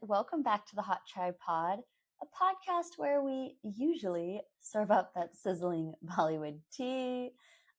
welcome back to the Hotchaipod, a podcast where we usually serve up that sizzling Bollywood tea.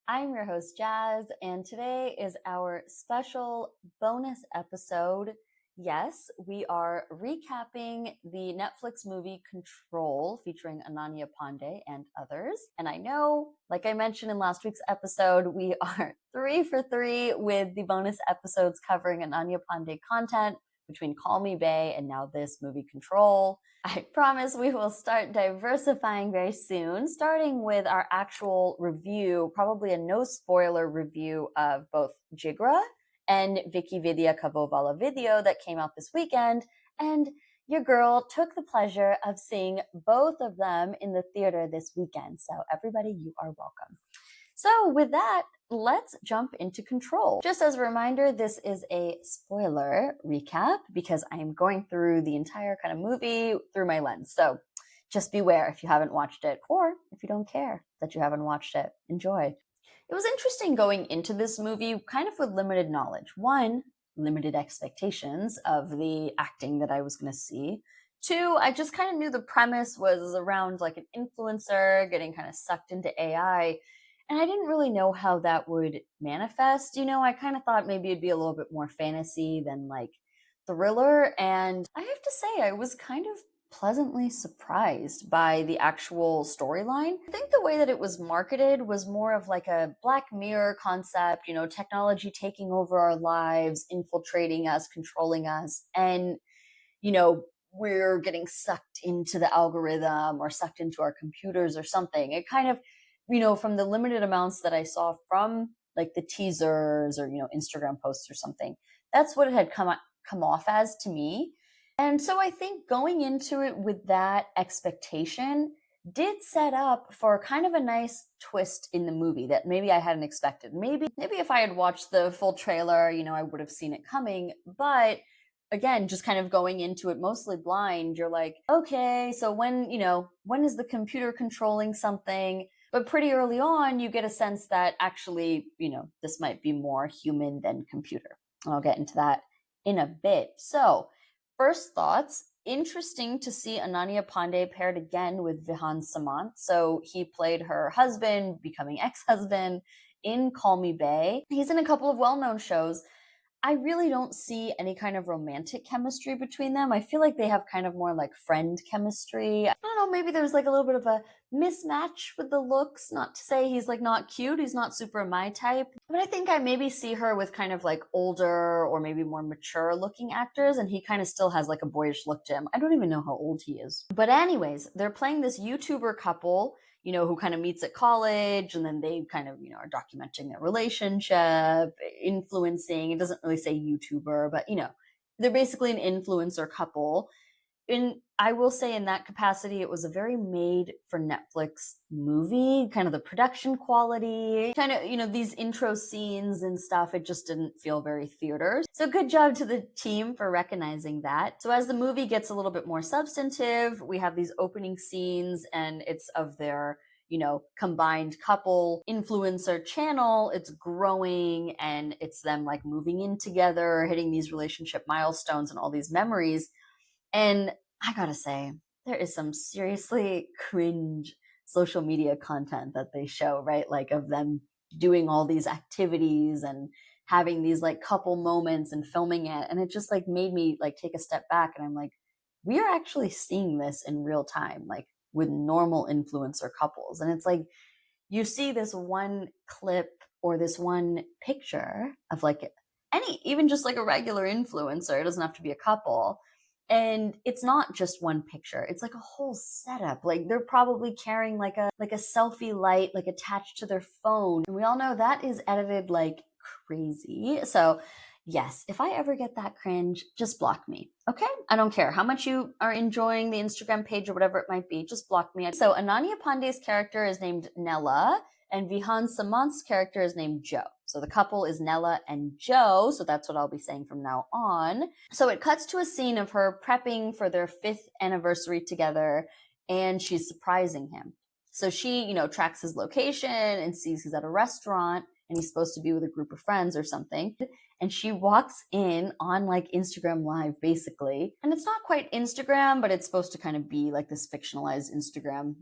I'm your host, Jazz, and today is our special bonus episode. Yes, we are recapping the Netflix movie Control featuring Ananya Panday and others. And I know, like I mentioned in last week's episode, we are 3 for 3 with the bonus episodes covering Ananya Panday content between Call Me Bae and now this movie Control. I promise we will start diversifying very soon, starting with our actual review, probably a no spoiler review of both Jigra and Vicky Vidya Kavovala video that came out this weekend. And your girl took the pleasure of seeing both of them in the theater this weekend. So everybody, you are welcome. So with that, let's jump into Control. Just as a reminder, this is a spoiler recap because I am going through the entire kind of movie through my lens. So just beware if you haven't watched it, or if you don't care that you haven't watched it, enjoy. It was interesting going into this movie kind of with limited knowledge. One, limited expectations of the acting that I was going to see. Two, I just kind of knew the premise was around like an influencer getting kind of sucked into AI. And I didn't really know how that would manifest. I kind of thought maybe it'd be a little bit more fantasy than like thriller. And I have to say, I was kind of pleasantly surprised by the actual storyline. I think the way that it was marketed was more of like a Black Mirror concept, technology taking over our lives, infiltrating us, controlling us. And, we're getting sucked into the algorithm or sucked into our computers or something. It kind of, from the limited amounts that I saw from like the teasers or, Instagram posts or something, that's what it had come off as to me. And so I think going into it with that expectation did set up for kind of a nice twist in the movie that maybe I hadn't expected. Maybe if I had watched the full trailer, I would have seen it coming. But again, just kind of going into it mostly blind, you're like, okay, so when is the computer controlling something? But pretty early on, you get a sense that actually, this might be more human than computer. I'll get into that in a bit. So first thoughts, interesting to see Ananya Panday paired again with Vihan Samant. So he played her husband, becoming ex-husband in Call Me Bae. He's in a couple of well-known shows. I really don't see any kind of romantic chemistry between them. I feel like they have kind of more like friend chemistry. I don't know, maybe there's like a little bit of a mismatch with the looks. Not to say he's like not cute, he's not super my type. But I think I maybe see her with kind of like older or maybe more mature looking actors, and he kind of still has like a boyish look to him. I don't even know how old he is. But anyways, they're playing this YouTuber couple, who kind of meets at college, and then they kind of, are documenting their relationship, influencing. It doesn't really say YouTuber, but, they're basically an influencer couple. And I will say in that capacity, it was a very made for Netflix movie, kind of the production quality, kind of, these intro scenes and stuff. It just didn't feel very theater. So good job to the team for recognizing that. So as the movie gets a little bit more substantive, we have these opening scenes and it's of their combined couple influencer channel. It's growing and it's them like moving in together, hitting these relationship milestones and all these memories. And I gotta say, there is some seriously cringe social media content that they show, right? Like of them doing all these activities and having these like couple moments and filming it. And it just like made me like take a step back and I'm like, we are actually seeing this in real time, like with normal influencer couples. And it's like, you see this one clip or this one picture of like even just like a regular influencer, it doesn't have to be a couple. And it's not just one picture. It's like a whole setup. Like they're probably carrying like a selfie light like attached to their phone. And we all know that is edited like crazy. So yes, if I ever get that cringe, just block me. Okay? I don't care how much you are enjoying the Instagram page or whatever it might be. Just block me. So Ananya Panday's character is named Nella and Vihan Samant's character is named Joe. So the couple is Nella and Joe. So that's what I'll be saying from now on. So it cuts to a scene of her prepping for their 5th anniversary together and she's surprising him. So she, tracks his location and sees he's at a restaurant and he's supposed to be with a group of friends or something. And she walks in on like Instagram Live, basically. And it's not quite Instagram, but it's supposed to kind of be like this fictionalized Instagram.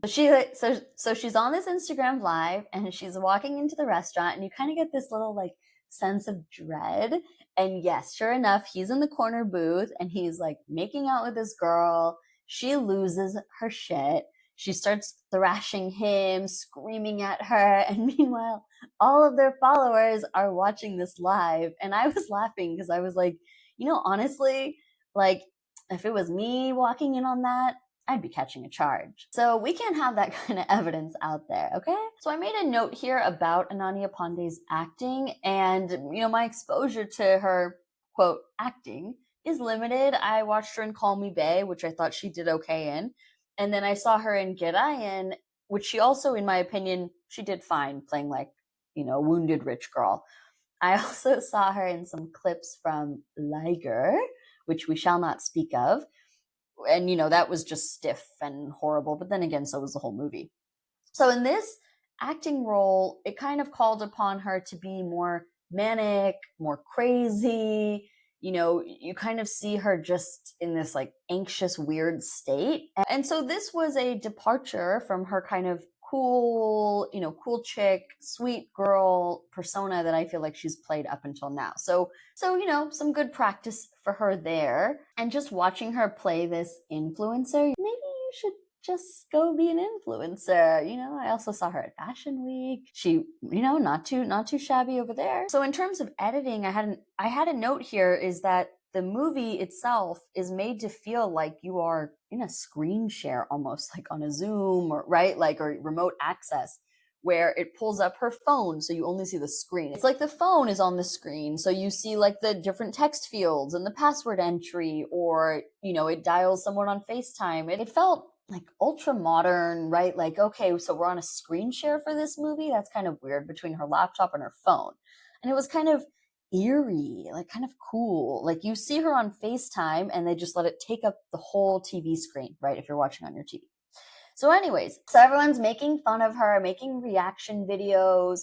So she's on this Instagram Live and she's walking into the restaurant, and you kind of get this little like sense of dread. And yes, sure enough, he's in the corner booth and he's like making out with this girl. She loses her shit. She starts thrashing him, screaming at her. And meanwhile, all of their followers are watching this live. And I was laughing because I was like, honestly, like if it was me walking in on that, I'd be catching a charge. So we can't have that kind of evidence out there, okay? So I made a note here about Ananya Panday's acting, and my exposure to her, quote, acting is limited. I watched her in Call Me Bae, which I thought she did okay in. And then I saw her in Girayan, which she also, in my opinion, she did fine, playing like, wounded rich girl. I also saw her in some clips from Liger, which we shall not speak of. And, that was just stiff and horrible. But then again, so was the whole movie. So in this acting role, it kind of called upon her to be more manic, more crazy. You kind of see her just in this like anxious, weird state. And so this was a departure from her kind of cool chick, sweet girl persona that I feel like she's played up until now. So some good practice for her there. And just watching her play this influencer, maybe you should just go be an influencer. I also saw her at Fashion Week. She, not too shabby over there. So in terms of editing, I had a note here is that the movie itself is made to feel like you are in a screen share, almost like on a Zoom or remote access, where it pulls up her phone so you only see the screen. It's like the phone is on the screen, so you see like the different text fields and the password entry, or it dials someone on FaceTime. It felt like ultra modern, right? Like, okay, so we're on a screen share for this movie? That's kind of weird, between her laptop and her phone. And it was kind of eerie, like kind of cool. Like you see her on FaceTime and they just let it take up the whole TV screen, right? If you're watching on your TV. So anyways, so everyone's making fun of her, making reaction videos,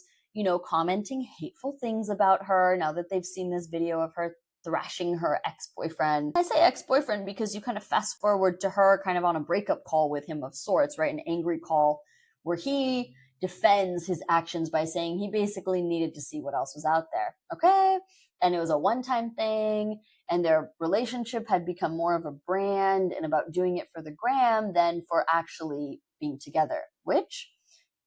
commenting hateful things about her now that they've seen this video of her thrashing her ex-boyfriend. I say ex-boyfriend because you kind of fast forward to her kind of on a breakup call with him of sorts, right? An angry call where he defends his actions by saying he basically needed to see what else was out there, okay? And it was a one-time thing, and their relationship had become more of a brand and about doing it for the gram than for actually being together, which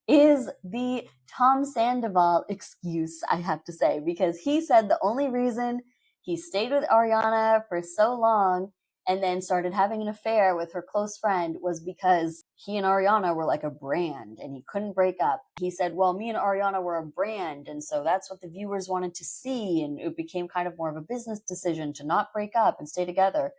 is the Tom Sandoval excuse, I have to say, because he said the only reason he stayed with Ariana for so long and then started having an affair with her close friend was because he and Ariana were like a brand and he couldn't break up. He said, well, me and Ariana were a brand, and so that's what the viewers wanted to see, and it became kind of more of a business decision to not break up and stay together.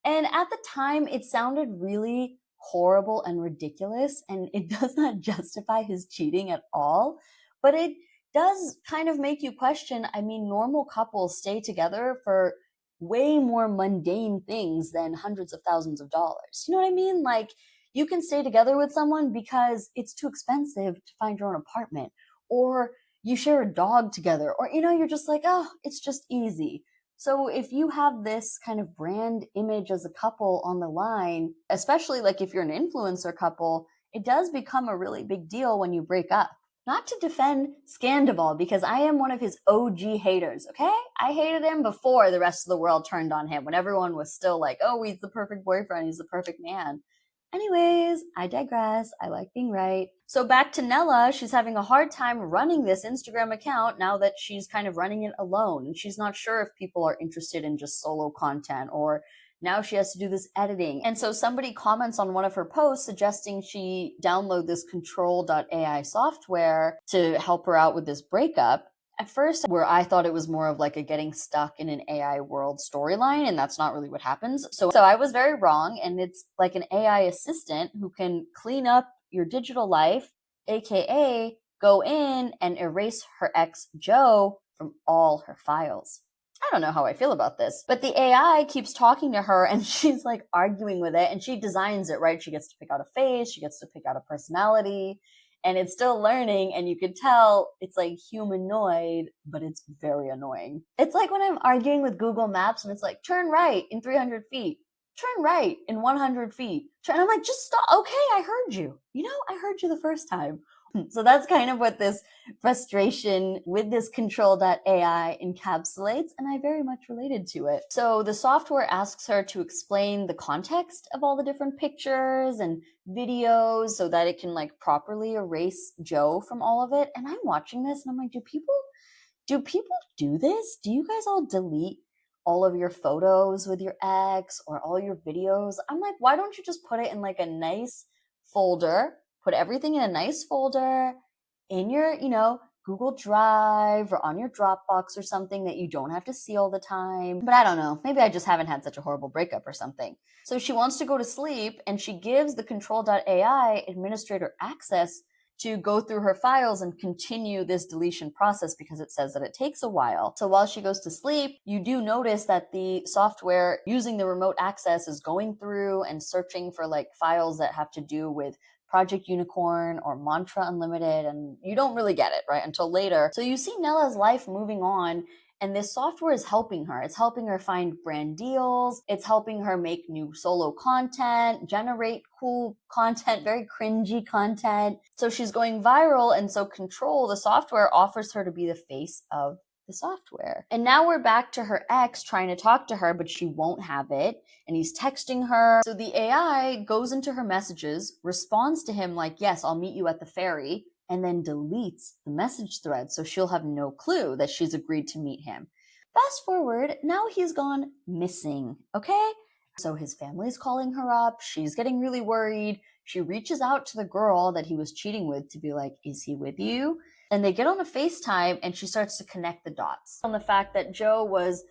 And at the time, it sounded really horrible and ridiculous, and it does not justify his cheating at all, but it does kind of make you question. I mean, normal couples stay together for way more mundane things than hundreds of thousands of dollars. You know what I mean? Like, you can stay together with someone because it's too expensive to find your own apartment, or you share a dog together, or, you're just like, oh, it's just easy. So if you have this kind of brand image as a couple on the line, especially like if you're an influencer couple, it does become a really big deal when you break up. Not to defend Scandival, because I am one of his OG haters, okay? I hated him before the rest of the world turned on him, when everyone was still like, oh, he's the perfect boyfriend, he's the perfect man. Anyways, I digress. I like being right. So back to Nella, she's having a hard time running this Instagram account now that she's kind of running it alone. And she's not sure if people are interested in just solo content, or now she has to do this editing. And so somebody comments on one of her posts suggesting she download this control.ai software to help her out with this breakup. At first, where I thought it was more of like a getting stuck in an AI world storyline, and that's not really what happens. So I was very wrong, and it's like an AI assistant who can clean up your digital life, aka go in and erase her ex Joe from all her files. I don't know how I feel about this, but the AI keeps talking to her and she's like arguing with it, and she designs it, right? She gets to pick out a face, she gets to pick out a personality. and it's still learning, and you could tell it's like humanoid, but it's very annoying. It's like when I'm arguing with Google Maps and it's like, turn right in 300 feet, turn right in 100 feet. And I'm like, just stop. Okay, I heard you. I heard you the first time. So that's kind of what this frustration with this control.ai encapsulates, and I very much related to it. So the software asks her to explain the context of all the different pictures and videos so that it can like properly erase Joe from all of it. And I'm watching this and I'm like, do people do this? Do you guys all delete all of your photos with your ex or all your videos? I'm like, why don't you just put it in like a nice folder, put everything in a nice folder in your, Google Drive or on your Dropbox or something that you don't have to see all the time. But I don't know. Maybe I just haven't had such a horrible breakup or something. So she wants to go to sleep and she gives the control.ai administrator access to go through her files and continue this deletion process because it says that it takes a while. So while she goes to sleep, you do notice that the software using the remote access is going through and searching for like files that have to do with Project Unicorn or Mantra Unlimited, and you don't really get it, right, until later. So you see Nella's life moving on, and this software is helping her. It's helping her find brand deals. It's helping her make new solo content, generate cool content, very cringy content. So she's going viral, and so Control, the software, offers her to be the face of the software. And now we're back to her ex trying to talk to her, but she won't have it. And he's texting her. So the AI goes into her messages, responds to him like, yes, I'll meet you at the ferry, and then deletes the message thread. So she'll have no clue that she's agreed to meet him. Fast forward, now he's gone missing, okay? So his family's calling her up. She's getting really worried. She reaches out to the girl that he was cheating with to be like, is he with you? And they get on a FaceTime and she starts to connect the dots on the fact that Joe was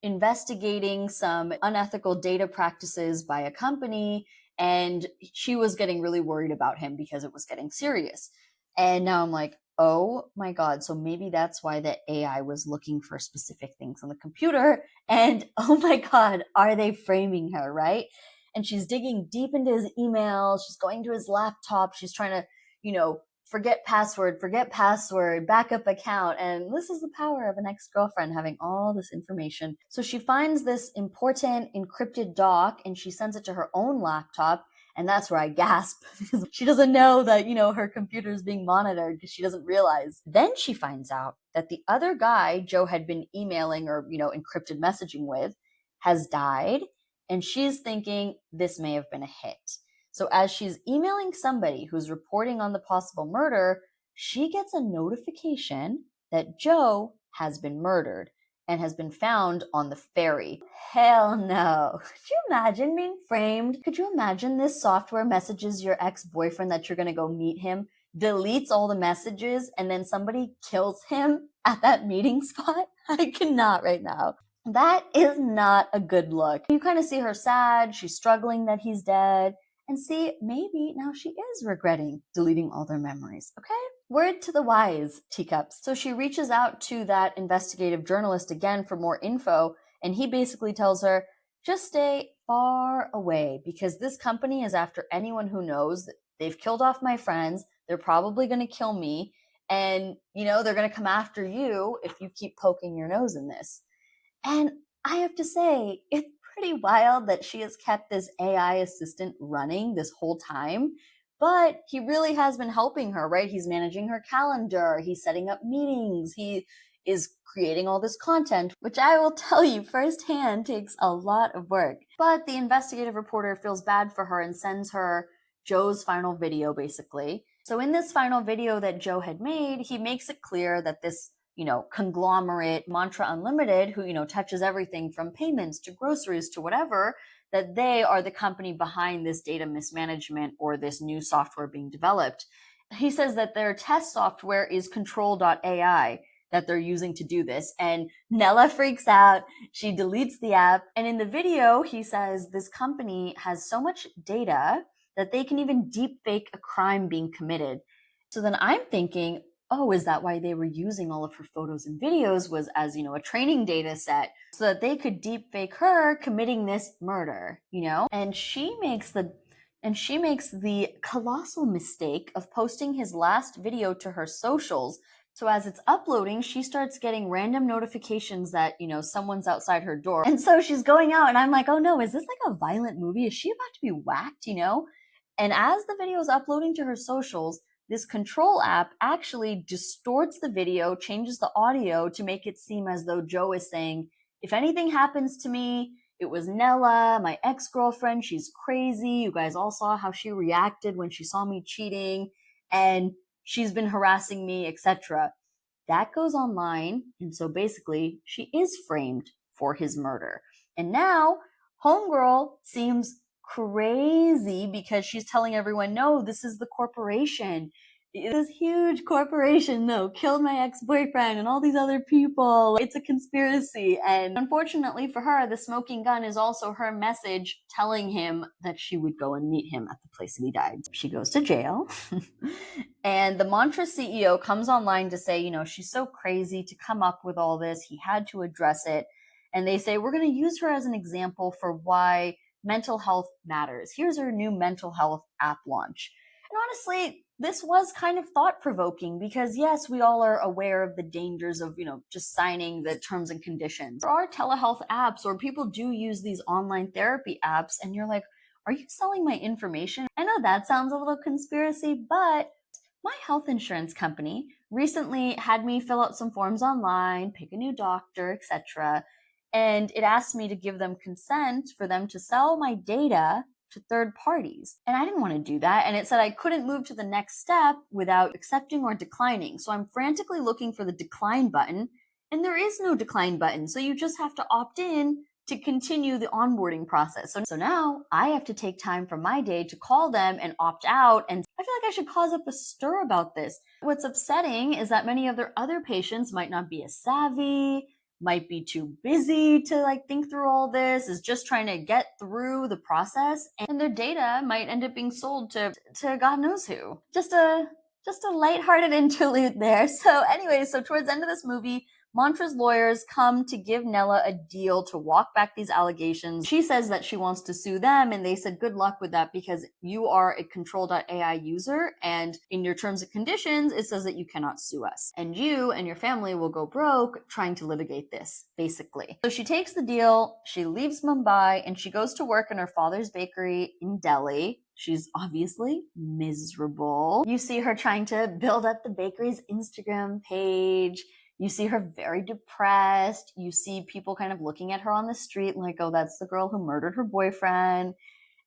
investigating some unethical data practices by a company, and she was getting really worried about him because it was getting serious. And now I'm like, oh my God. So maybe that's why the AI was looking for specific things on the computer. And oh my God, are they framing her, right? And she's digging deep into his emails. She's going to his laptop. She's trying to, forget password, backup account. And this is the power of an ex-girlfriend having all this information. So she finds this important encrypted doc and she sends it to her own laptop. And that's where I gasp because she doesn't know that, her computer is being monitored because she doesn't realize. Then she finds out that the other guy Joe had been emailing or, encrypted messaging with has died. And she's thinking this may have been a hit. So as she's emailing somebody who's reporting on the possible murder, she gets a notification that Joe has been murdered and has been found on the ferry. Hell no. Could you imagine being framed? Could you imagine this software messages your ex-boyfriend that you're going to go meet him, deletes all the messages, and then somebody kills him at that meeting spot? I cannot right now. That is not a good look. You kind of see her sad. She's struggling that he's dead. And see, maybe now she is regretting deleting all their memories, okay? Word to the wise, teacups. So she reaches out to that investigative journalist again for more info, and he basically tells her, just stay far away because this company is after anyone who knows that they've killed off my friends. They're probably going to kill me, and, they're going to come after you if you keep poking your nose in this. And I have to say, it's pretty wild that she has kept this AI assistant running this whole time, but he really has been helping her, right? He's managing her calendar. He's setting up meetings. He is creating all this content, which I will tell you firsthand takes a lot of work. But the investigative reporter feels bad for her and sends her Joe's final video, basically. So in this final video that Joe had made, he makes it clear that this conglomerate Mantra Unlimited, who, touches everything from payments to groceries to whatever, that they are the company behind this data mismanagement or this new software being developed. He says that their test software is control.ai that they're using to do this. And Nella freaks out. She deletes the app. And in the video, he says this company has so much data that they can even deep fake a crime being committed. So then I'm thinking, oh, is that why they were using all of her photos and videos was as, a training data set so that they could deep fake her committing this murder, And she makes the and she makes the colossal mistake of posting his last video to her socials. So as it's uploading, she starts getting random notifications that, someone's outside her door. And so she's going out and I'm like, oh no, is this like a violent movie? Is she about to be whacked, And as the video is uploading to her socials, this control app actually distorts the video, changes the audio to make it seem as though Joe is saying, if anything happens to me, it was Nella, my ex-girlfriend. She's crazy. You guys all saw how she reacted when she saw me cheating, and she's been harassing me, etc. That goes online, and so basically she is framed for his murder. And now homegirl seems crazy because she's telling everyone, no, this is the corporation. This huge corporation, killed my ex-boyfriend and all these other people. It's a conspiracy. And unfortunately for her, the smoking gun is also her message telling him that she would go and meet him at the place that he died. She goes to jail. And the Mantra CEO comes online to say, she's so crazy to come up with all this. He had to address it. And they say, we're going to use her as an example for why mental health matters. Here's her new mental health app launch. And honestly, this was kind of thought-provoking because, yes, we all are aware of the dangers of, just signing the terms and conditions. There are telehealth apps, or people do use these online therapy apps, and you're like, are you selling my information? I know that sounds a little conspiracy, but my health insurance company recently had me fill out some forms online, pick a new doctor, etc., and it asked me to give them consent for them to sell my data to third parties. And I didn't want to do that. And it said I couldn't move to the next step without accepting or declining. So I'm frantically looking for the decline button, and there is no decline button. So you just have to opt in to continue the onboarding process. So now I have to take time from my day to call them and opt out. And I feel like I should cause up a stir about this. What's upsetting is that many of their other patients might not be as savvy, might be too busy to think through all this, is just trying to get through the process, and their data might end up being sold to God knows who. Just a lighthearted interlude there. So anyway, towards the end of this movie, Mantra's lawyers come to give Nella a deal to walk back these allegations. She says that she wants to sue them, and they said good luck with that because you are a control.ai user, and in your terms and conditions, it says that you cannot sue us. And you and your family will go broke trying to litigate this, basically. So she takes the deal, she leaves Mumbai, and she goes to work in her father's bakery in Delhi. She's obviously miserable. You see her trying to build up the bakery's Instagram page. You see her very depressed. You see people kind of looking at her on the street like, oh, that's the girl who murdered her boyfriend.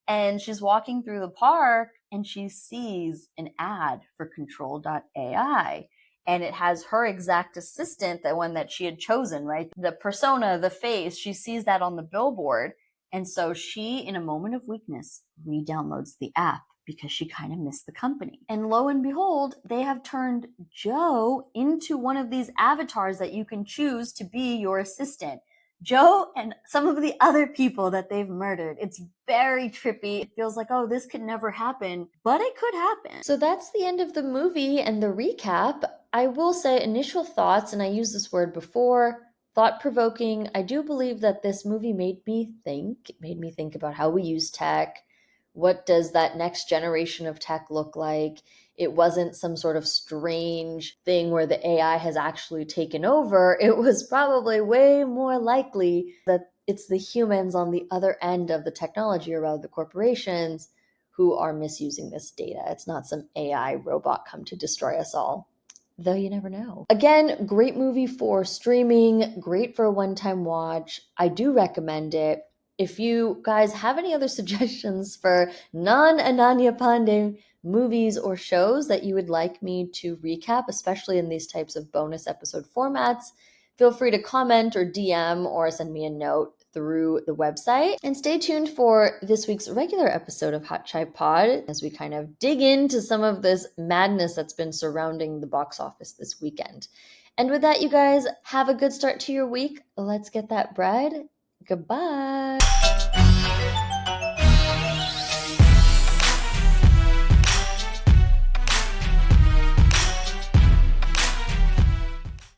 And she's walking through the park and she sees an ad for control.ai. And it has her exact assistant, the one that she had chosen, right? The persona, the face, she sees that on the billboard. And so she, in a moment of weakness, re-downloads the app because she kind of missed the company. And lo and behold, they have turned Joe into one of these avatars that you can choose to be your assistant. Joe and some of the other people that they've murdered. It's very trippy. It feels like, oh, this could never happen, but it could happen. So that's the end of the movie and the recap. I will say initial thoughts, and I used this word before, thought-provoking. I do believe that this movie made me think. It made me think about how we use tech. What does that next generation of tech look like? It wasn't some sort of strange thing where the AI has actually taken over. It was probably way more likely that it's the humans on the other end of the technology, or rather the corporations, who are misusing this data. It's not some AI robot come to destroy us all. Though you never know. Again, great movie for streaming, great for a one-time watch. I do recommend it. If you guys have any other suggestions for non-Ananya Panday movies or shows that you would like me to recap, especially in these types of bonus episode formats, feel free to comment or DM or send me a note through the website. And stay tuned for this week's regular episode of hotchaipod as we kind of dig into some of this madness that's been surrounding the box office this weekend. And with that, you guys, have a good start to your week. Let's get that bread. Goodbye.